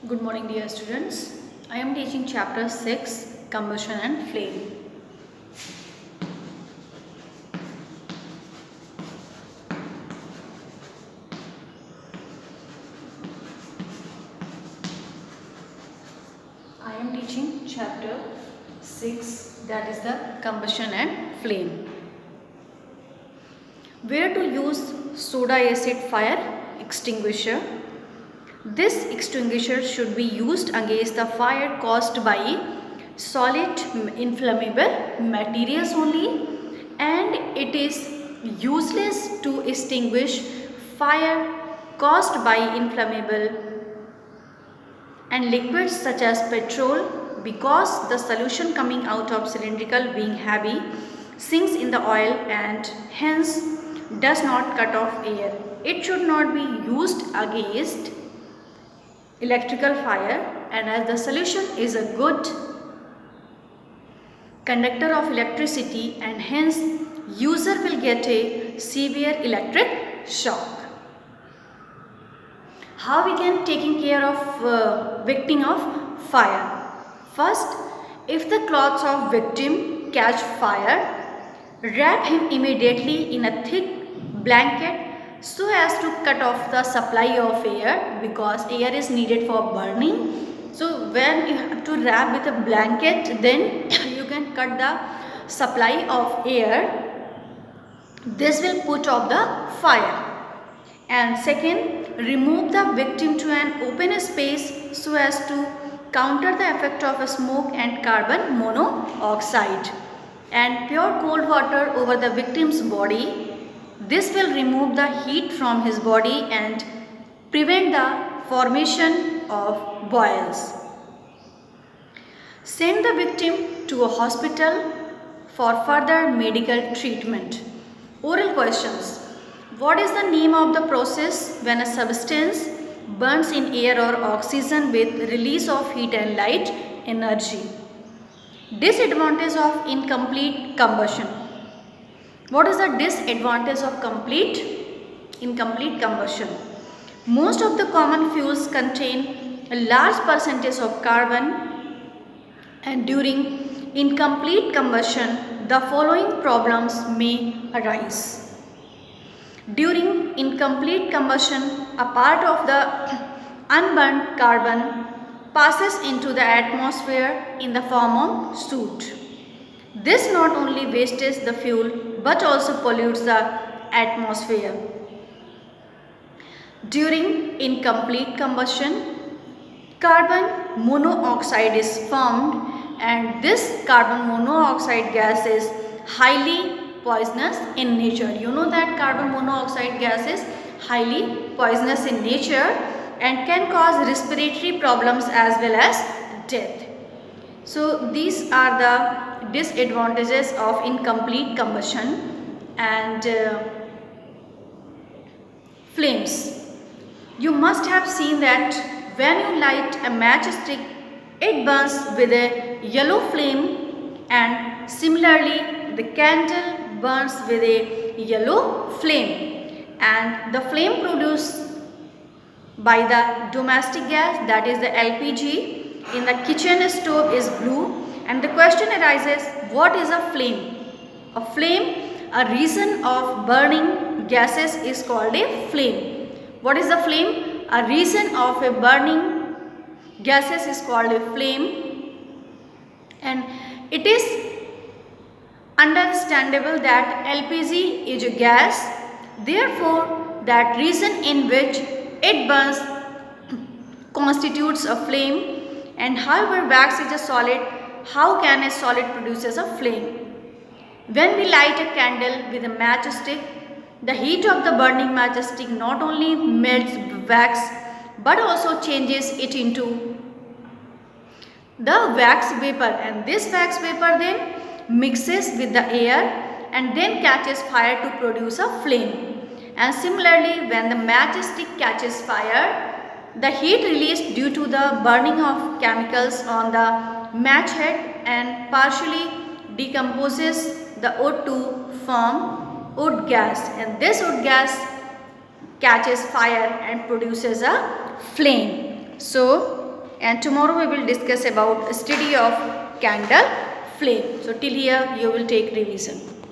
Good morning, dear students. I am teaching chapter 6, Combustion and Flame. I am teaching chapter 6, that is the combustion and flame. Where to use soda acid fire extinguisher? This extinguisher should be used against the fire caused by solid inflammable materials only, and it is useless to extinguish fire caused by inflammable and liquids such as petrol, because the solution coming out of cylindrical being heavy sinks in the oil and hence does not cut off air. It should not be used against electrical fire, and as the solution is a good conductor of electricity and hence user will get a severe electric shock. How we can taking care of victim of fire? First, if the clothes of victim catch fire, wrap him immediately in a thick blanket so as to cut off the supply of air, because air is needed for burning. So when you have to wrap with a blanket, then you can cut the supply of air. This will put off the fire. And second, remove the victim to an open space so as to counter the effect of smoke and carbon monoxide, and pour cold water over the victim's body. This will remove the heat from his body and prevent the formation of boils. Send the victim to a hospital for further medical treatment. Oral questions. What is the name of the process when a substance burns in air or oxygen with release of heat and light energy? Disadvantage of incomplete combustion. What is the disadvantage of incomplete combustion? Most of the common fuels contain a large percentage of carbon, and during incomplete combustion, the following problems may arise. During incomplete combustion, a part of the unburned carbon passes into the atmosphere in the form of soot. This not only wastes the fuel but also pollutes the atmosphere. During incomplete combustion, carbon monoxide is formed, and this carbon monoxide gas is highly poisonous in nature. You know that carbon monoxide gas is highly poisonous in nature and can cause respiratory problems as well as death. So these are the disadvantages of incomplete combustion. And flames. You must have seen that when you light a matchstick, it burns with a yellow flame, and similarly the candle burns with a yellow flame, and the flame produced by the domestic gas, that is the LPG, in the kitchen stove is blue. And the question arises, what is a flame? A flame, a reason of burning gases is called a flame. What is a flame? A reason of a burning gases is called a flame. And it is understandable that LPG is a gas, therefore that reason in which it burns constitutes a flame. And however, wax is a solid, how can a solid produces a flame? When we light a candle with a matchstick, the heat of the burning matchstick not only melts wax but also changes it into the wax vapor, and this wax vapor then mixes with the air and then catches fire to produce a flame. And similarly, when the matchstick catches fire, the heat released due to the burning of chemicals on the match head and partially decomposes the wood to form wood gas, and this wood gas catches fire and produces a flame. So and tomorrow we will discuss about study of candle flame. So till here you will take revision.